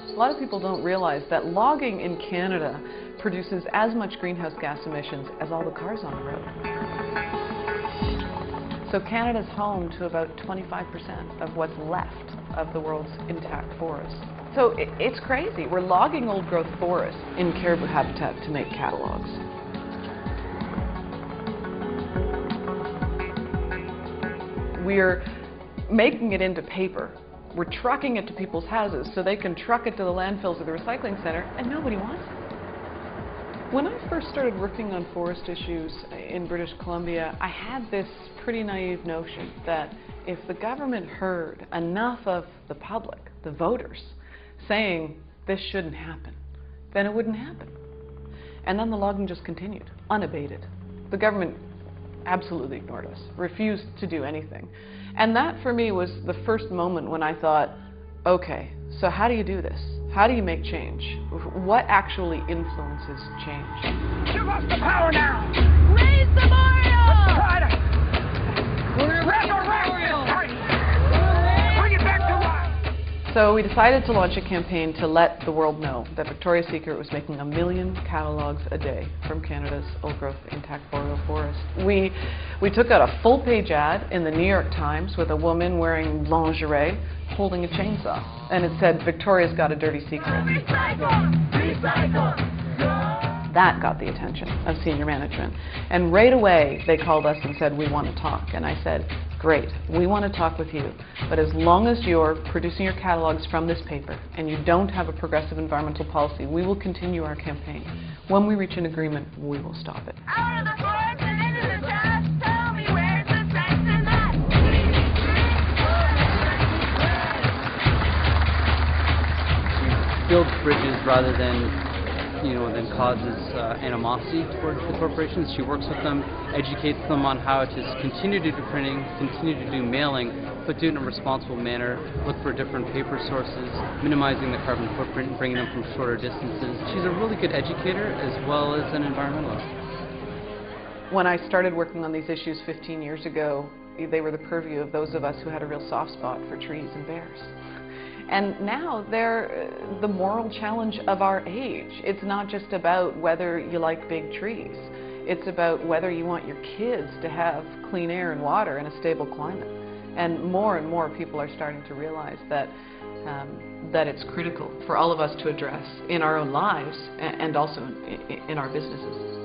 A lot of people don't realize that logging in Canada produces as much greenhouse gas emissions as all the cars on the road. So Canada's home to about 25% of what's left of the world's intact forests. So it's crazy. We're logging old growth forests in caribou habitat to make catalogs. We're making it into paper. We're trucking it to people's houses so they can truck it to the landfills or the recycling center, and nobody wants it. When I first started working on forest issues in British Columbia, I had this pretty naive notion that if the government heard enough of the public, the voters, saying this shouldn't happen, then it wouldn't happen. And then the logging just continued, unabated. The government absolutely ignored us, refused to do anything. And that for me was the first moment when I thought, okay, so how do you do this? How do you make change? What actually influences change? Give us the power now! Raise Tzeporah! Let's try to resurrect this country! Bring it back to life! So we decided to launch a campaign to let the world know that Victoria's Secret was making 1 million catalogs a day from Canada's old-growth intact boreal forest. We took out a full-page ad in the New York Times with a woman wearing lingerie holding a chainsaw, and it said, "Victoria's got a dirty secret." Recycle! Recycle! That got the attention of senior management. And right away, they called us and said, "We want to talk." And I said, "Great, we want to talk with you. But as long as you're producing your catalogs from this paper and you don't have a progressive environmental policy, we will continue our campaign. When we reach an agreement, we will stop it." Out of the forest and into the trash. Tell me where's the sense in that? Build bridges rather than causes animosity towards the corporations. She works with them, educates them on how to continue to do printing, continue to do mailing, but do it in a responsible manner, look for different paper sources, minimizing the carbon footprint and bringing them from shorter distances. She's a really good educator as well as an environmentalist. When I started working on these issues 15 years ago, they were the purview of those of us who had a real soft spot for trees and bears. And now they're the moral challenge of our age. It's not just about whether you like big trees. It's about whether you want your kids to have clean air and water in a stable climate. And more people are starting to realize that it's critical for all of us to address in our own lives and also in our businesses.